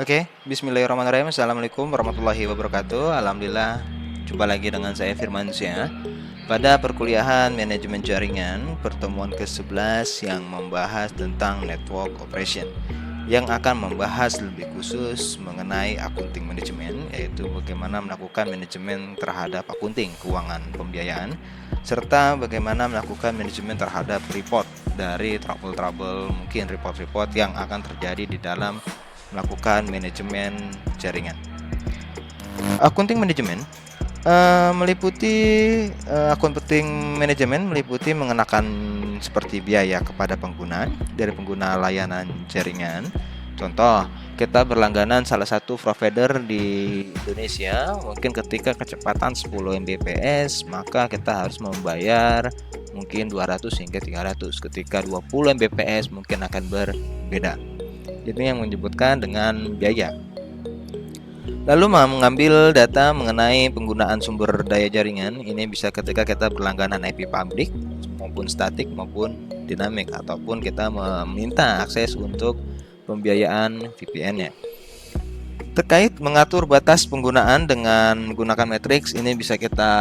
Oke, bismillahirrahmanirrahim. Assalamualaikum warahmatullahi wabarakatuh. Alhamdulillah, jumpa lagi dengan saya Firmansyah pada perkuliahan manajemen jaringan pertemuan ke-11 yang membahas tentang network operation, yang akan membahas lebih khusus mengenai akunting manajemen, yaitu bagaimana melakukan manajemen terhadap akunting keuangan pembiayaan, serta bagaimana melakukan manajemen terhadap report dari trouble-trouble, mungkin report-report yang akan terjadi di dalam melakukan manajemen jaringan. Akunting manajemen meliputi akunting manajemen meliputi mengenakan seperti biaya kepada pengguna dari pengguna layanan jaringan. Contoh, kita berlangganan salah satu provider di Indonesia, mungkin ketika kecepatan 10 Mbps, maka kita harus membayar mungkin 200 hingga 300. Ketika 20 Mbps mungkin akan berbeda. Ini yang menyebutkan dengan biaya. Lalu mengambil data mengenai penggunaan sumber daya jaringan. Ini bisa ketika kita berlangganan IP public maupun statik maupun dinamik, ataupun kita meminta akses untuk pembiayaan VPN-nya. Terkait mengatur batas penggunaan dengan menggunakan matriks, ini bisa kita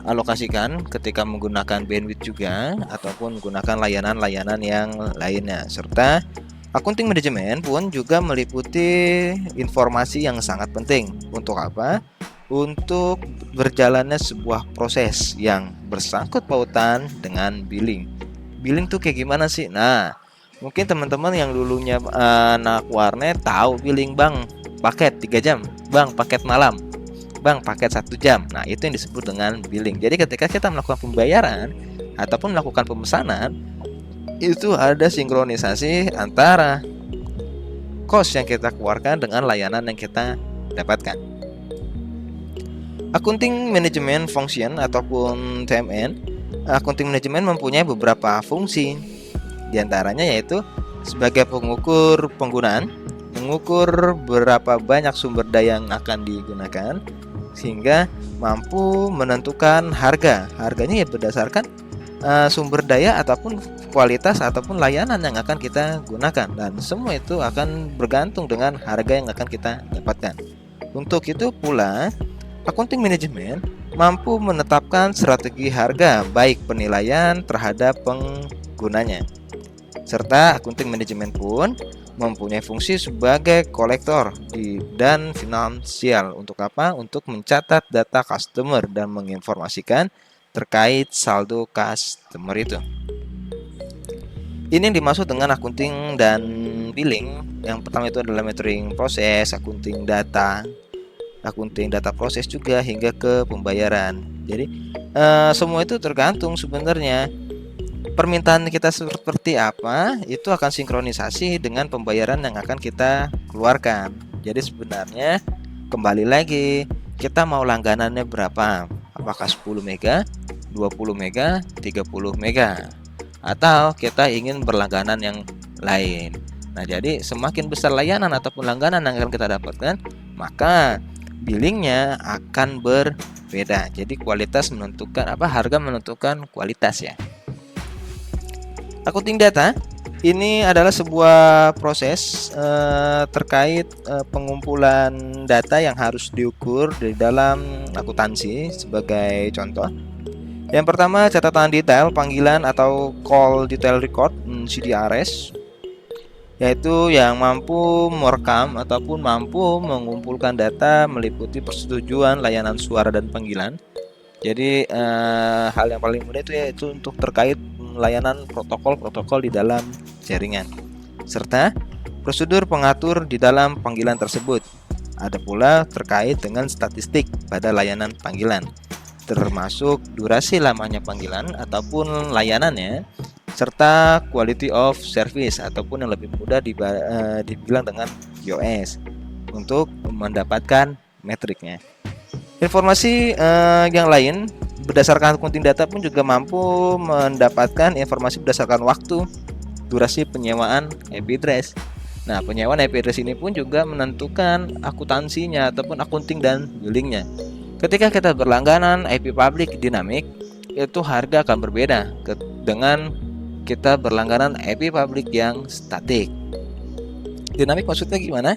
alokasikan ketika menggunakan bandwidth juga, ataupun menggunakan layanan-layanan yang lainnya. Serta akunting manajemen pun juga meliputi informasi yang sangat penting. Untuk apa? Untuk berjalannya sebuah proses yang bersangkut pautan dengan billing. Billing tuh kayak gimana sih? Nah, mungkin teman-teman yang dulunya anak warnet tahu billing, bang, paket 3 jam, bang, paket malam, bang, paket 1 jam. Nah, itu yang disebut dengan billing. Jadi ketika kita melakukan pembayaran ataupun melakukan pemesanan, itu ada sinkronisasi antara cost yang kita keluarkan dengan layanan yang kita dapatkan. Akunting manajemen function ataupun TMN, akunting manajemen mempunyai beberapa fungsi. Di antaranya yaitu sebagai pengukur penggunaan, mengukur berapa banyak sumber daya yang akan digunakan, sehingga mampu menentukan harga. Harganya ya berdasarkan sumber daya ataupun kualitas ataupun layanan yang akan kita gunakan, dan semua itu akan bergantung dengan harga yang akan kita dapatkan. Untuk itu pula akunting manajemen mampu menetapkan strategi harga baik penilaian terhadap penggunanya. Serta akunting manajemen pun mempunyai fungsi sebagai kolektor dan finansial. Untuk apa? Untuk mencatat data customer dan menginformasikan terkait saldo customer itu. Ini yang dimaksud dengan akunting dan billing. Yang pertama itu adalah metering proses, akunting data proses juga hingga ke pembayaran. Jadi semua itu tergantung sebenarnya permintaan kita seperti apa, itu akan sinkronisasi dengan pembayaran yang akan kita keluarkan. Jadi sebenarnya kembali lagi, kita mau langganannya berapa? Apakah 10 mega, 20 mega, 30 mega, atau kita ingin berlangganan yang lain. Nah, jadi semakin besar layanan ataupun langganan yang akan kita dapatkan, maka billingnya akan berbeda. Jadi kualitas menentukan harga menentukan kualitas ya. Akunting data ini adalah sebuah proses terkait pengumpulan data yang harus diukur di dalam akuntansi. Sebagai contoh, yang pertama catatan detail panggilan atau call detail record CDRS, yaitu yang mampu merekam ataupun mampu mengumpulkan data meliputi persetujuan layanan suara dan panggilan. Jadi hal yang paling mudah itu yaitu untuk terkait layanan protokol di dalam jaringan, serta prosedur pengatur di dalam panggilan tersebut. Ada pula terkait dengan statistik pada layanan panggilan, termasuk durasi lamanya panggilan ataupun layanannya, serta quality of service ataupun yang lebih mudah dibilang dengan QoS untuk mendapatkan metriknya. Informasi yang lain berdasarkan akunting data pun juga mampu mendapatkan informasi berdasarkan waktu, durasi penyewaan IP address. Nah, penyewaan IP address ini pun juga menentukan akuntansinya ataupun akunting dan billingnya. Ketika kita berlangganan IP public dinamik, itu harga akan berbeda dengan kita berlangganan IP public yang statik. Dinamik maksudnya gimana?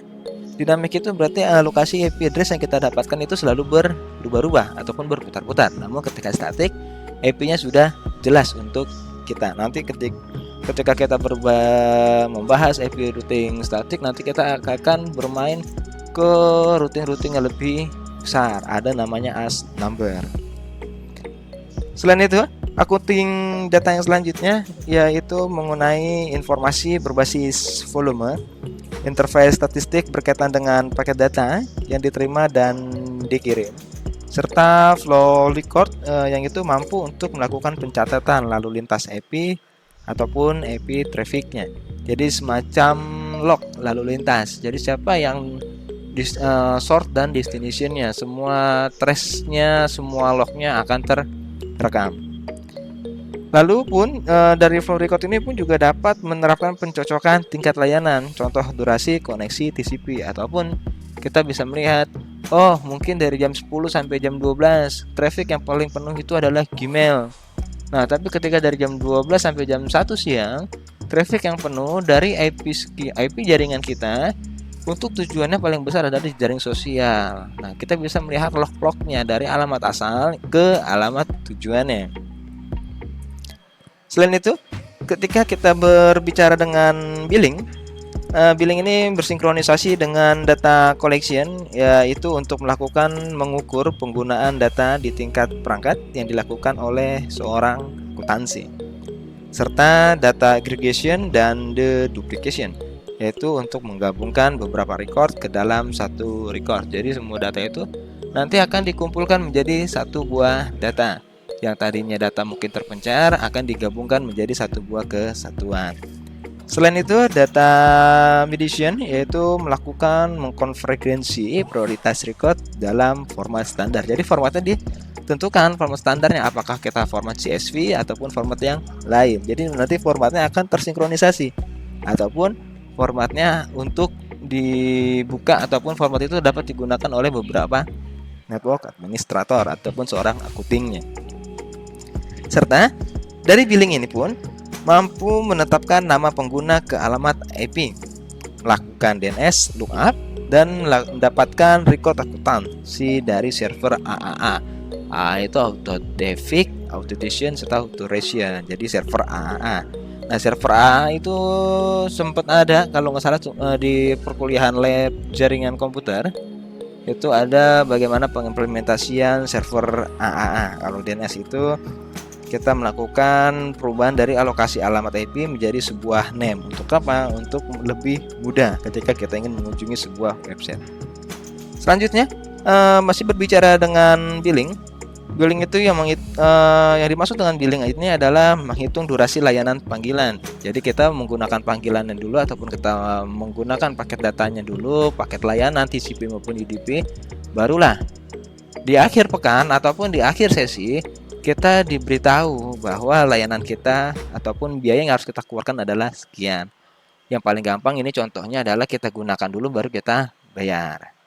Dinamik itu berarti lokasi IP address yang kita dapatkan itu selalu berubah-ubah ataupun berputar-putar. Namun ketika statik, IP-nya sudah jelas untuk kita. Nanti ketika kita membahas IP routing statik, nanti kita akan bermain ke routing-routing yang lebih besar. Ada namanya AS number. Selain itu, accounting data yang selanjutnya yaitu mengenai informasi berbasis volume. Interface statistik berkaitan dengan paket data yang diterima dan dikirim, serta flow record yang itu mampu untuk melakukan pencatatan lalu lintas IP ataupun IP trafficnya. Jadi semacam log lalu lintas. Jadi siapa yang sort dan destinationnya, semua trace-nya, semua lognya akan terekam. Lalu pun dari flow record ini pun juga dapat menerapkan pencocokan tingkat layanan, contoh durasi koneksi TCP, ataupun kita bisa melihat, oh mungkin dari jam 10 sampai jam 12 traffic yang paling penuh itu adalah Gmail. Nah tapi ketika dari jam 12 sampai jam 1 siang traffic yang penuh dari IP jaringan kita untuk tujuannya paling besar adalah di jaring sosial. Nah kita bisa melihat log-lognya dari alamat asal ke alamat tujuannya. Selain itu, ketika kita berbicara dengan billing, billing ini bersinkronisasi dengan data collection, yaitu untuk mengukur penggunaan data di tingkat perangkat yang dilakukan oleh seorang akuntansi, serta data aggregation dan deduplication, yaitu untuk menggabungkan beberapa record ke dalam satu record. Jadi semua data itu nanti akan dikumpulkan menjadi satu buah data. Yang tadinya data mungkin terpencar akan digabungkan menjadi satu buah kesatuan. Selain itu, data mediation yaitu melakukan mengkonvergensi prioritas record dalam format standar. Jadi formatnya ditentukan format standarnya, apakah kita format CSV ataupun format yang lain. Jadi nanti formatnya akan tersinkronisasi ataupun formatnya untuk dibuka ataupun format itu dapat digunakan oleh beberapa network administrator ataupun seorang accountingnya. Serta dari billing ini pun mampu menetapkan nama pengguna ke alamat IP, melakukan DNS lookup, dan mendapatkan record akuntansi dari server AAA. Itu auto-defic, authentication, serta auto-ration. Jadi server AAA. Nah server AAA itu sempat ada kalau nggak salah di perkuliahan lab jaringan komputer. Itu ada bagaimana pengimplementasian server AAA. Kalau DNS itu kita melakukan perubahan dari alokasi alamat IP menjadi sebuah name. Untuk apa? Untuk lebih mudah ketika kita ingin mengunjungi sebuah website. Selanjutnya masih berbicara dengan billing. Billing itu yang dimaksud dengan billing ini adalah menghitung durasi layanan panggilan. Jadi kita menggunakan panggilannya dulu ataupun kita menggunakan paket datanya dulu, paket layanan TCP maupun UDP, barulah di akhir pekan ataupun di akhir sesi kita diberitahu bahwa layanan kita ataupun biaya yang harus kita keluarkan adalah sekian. Yang paling gampang ini contohnya adalah kita gunakan dulu baru kita bayar.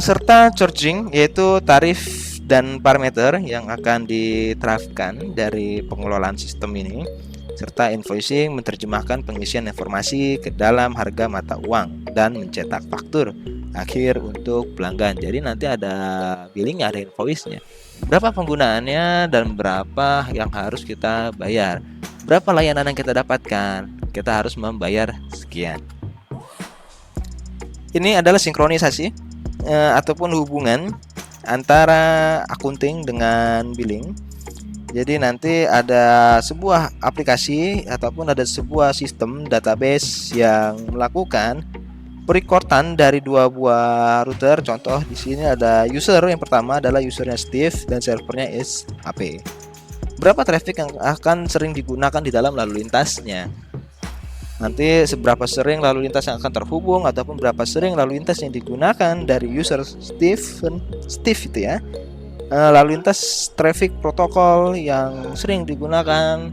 Serta charging yaitu tarif dan parameter yang akan diterapkan dari pengelolaan sistem ini, serta invoicing menerjemahkan pengisian informasi ke dalam harga mata uang dan mencetak faktur akhir untuk pelanggan. Jadi nanti ada billing, ada invoice-nya. Berapa penggunaannya dan berapa yang harus kita bayar. Berapa layanan yang kita dapatkan, kita harus membayar sekian. Ini adalah sinkronisasi ataupun hubungan antara accounting dengan billing. Jadi nanti ada sebuah aplikasi ataupun ada sebuah sistem database yang melakukan perekordan dari dua buah router. Contoh di sini ada user, yang pertama adalah usernya Steve dan servernya is HP. Berapa traffic yang akan sering digunakan di dalam lalu lintasnya. Nanti seberapa sering lalu lintas yang akan terhubung ataupun berapa sering lalu lintas yang digunakan dari user Steve itu ya. Lalu lintas traffic protokol yang sering digunakan,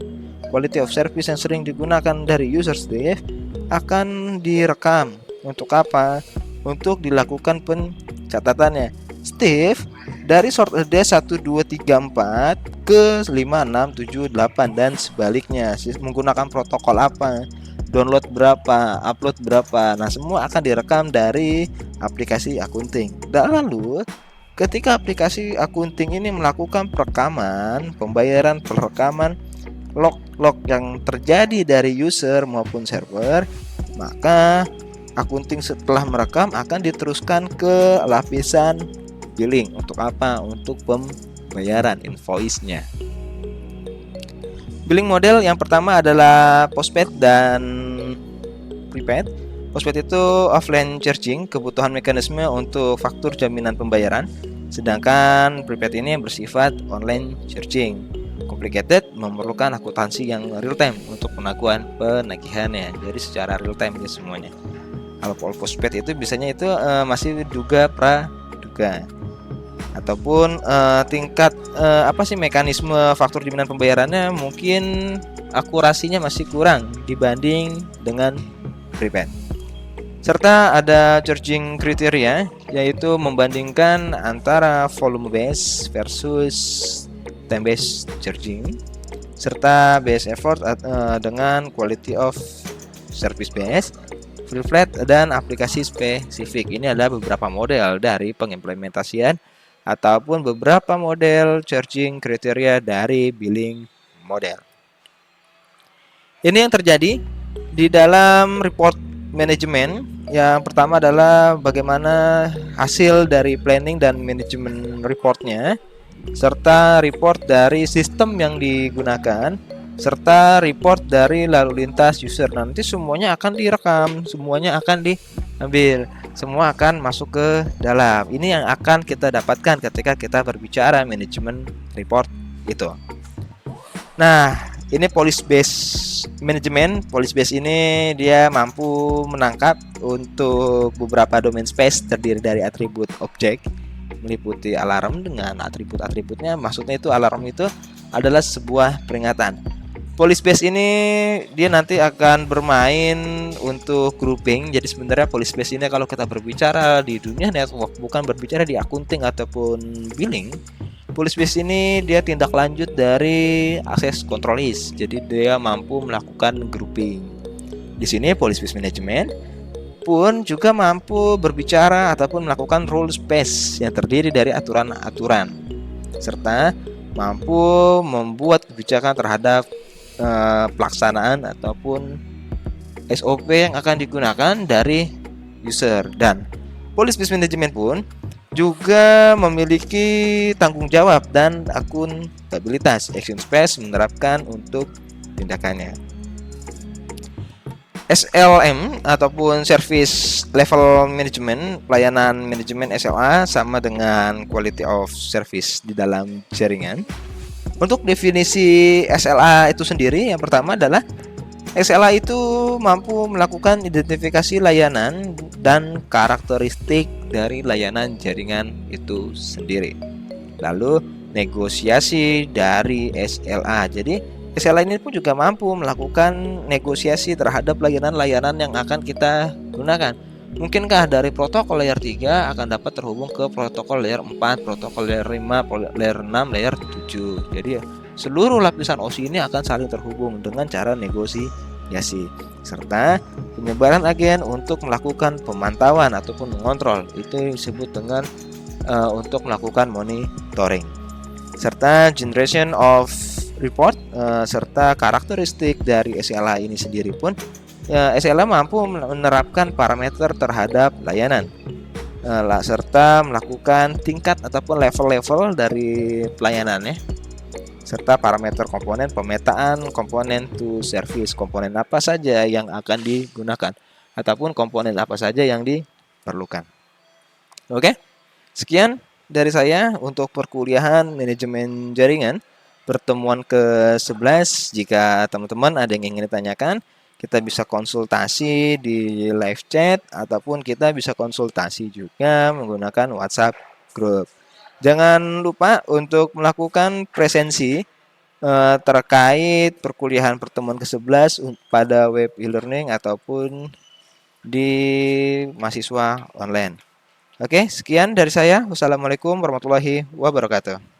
quality of service yang sering digunakan dari user Steve akan direkam. Untuk apa? Untuk dilakukan pencatatannya. Steve dari sort address 1234 ke 5678 dan sebaliknya menggunakan protokol apa? download berapa, upload berapa. Nah, semua akan direkam dari aplikasi akunting. Dan lalu ketika aplikasi akunting ini melakukan perekaman, pembayaran, perekaman log-log yang terjadi dari user maupun server, maka akunting setelah merekam akan diteruskan ke lapisan billing. Untuk apa? Untuk pembayaran invoice-nya. Billing model yang pertama adalah postpaid dan prepaid. Postpaid itu offline charging, kebutuhan mekanisme untuk faktur jaminan pembayaran. Sedangkan prepaid ini bersifat online charging. Complicated, memerlukan akuntansi yang real time untuk penagihan penagihannya. Jadi secara real time ya semuanya. Kalau postpaid itu biasanya itu masih duga praduga, ataupun tingkat mekanisme faktur jaminan pembayarannya mungkin akurasinya masih kurang dibanding dengan prepaid. Serta ada charging kriteria, yaitu membandingkan antara volume based versus time based charging, serta base effort dengan quality of service based, full flat, dan aplikasi spesifik. Ini adalah beberapa model dari pengimplementasian ataupun beberapa model charging kriteria dari billing model. Ini yang terjadi di dalam report manajemen. Yang pertama adalah bagaimana hasil dari planning dan manajemen reportnya, serta report dari sistem yang digunakan, serta report dari lalu lintas user. Nanti semuanya akan direkam, semuanya akan diambil, semua akan masuk ke dalam. Ini yang akan kita dapatkan ketika kita berbicara manajemen report itu. Nah, ini policy based management. Policy based ini dia mampu menangkap untuk beberapa domain space terdiri dari atribut objek, meliputi alarm dengan atribut-atributnya. Maksudnya itu alarm itu adalah sebuah peringatan. Policy base ini dia nanti akan bermain untuk grouping. Jadi sebenarnya policy base ini kalau kita berbicara di dunia network, bukan berbicara di akunting ataupun billing. Policy base ini dia tindak lanjut dari access control list. Jadi dia mampu melakukan grouping. Di sini policy base management pun juga mampu berbicara ataupun melakukan rule space yang terdiri dari aturan-aturan, serta mampu membuat kebijakan terhadap pelaksanaan ataupun SOP yang akan digunakan dari user. Dan policy based management pun juga memiliki tanggung jawab dan akuntabilitas. Action space menerapkan untuk tindakannya. SLM ataupun Service Level Management, pelayanan manajemen SLA sama dengan Quality of Service di dalam jaringan. Untuk definisi SLA itu sendiri, yang pertama adalah SLA itu mampu melakukan identifikasi layanan dan karakteristik dari layanan jaringan itu sendiri. Lalu negosiasi dari SLA. Jadi SLA ini pun juga mampu melakukan negosiasi terhadap layanan-layanan yang akan kita gunakan. Mungkinkah dari protokol layer 3 akan dapat terhubung ke protokol layer 4, protokol layer 5, layer 6, layer 7. Jadi seluruh lapisan OSI ini akan saling terhubung dengan cara negosiasi. Serta penyebaran agen untuk melakukan pemantauan ataupun mengontrol. Itu disebut dengan untuk melakukan monitoring. Serta generation of report, serta karakteristik dari SLA ini sendiri pun SLA mampu menerapkan parameter terhadap layanan, serta melakukan tingkat ataupun level-level dari pelayanannya, serta parameter komponen pemetaan komponen to service, komponen apa saja yang akan digunakan ataupun komponen apa saja yang diperlukan. Oke, sekian dari saya untuk perkuliahan manajemen jaringan pertemuan ke-11. Jika teman-teman ada yang ingin ditanyakan, kita bisa konsultasi di live chat ataupun kita bisa konsultasi juga menggunakan WhatsApp group. Jangan lupa untuk melakukan presensi terkait perkuliahan pertemuan ke-11 pada web e-learning ataupun di mahasiswa online. Oke, sekian dari saya. Wassalamualaikum warahmatullahi wabarakatuh.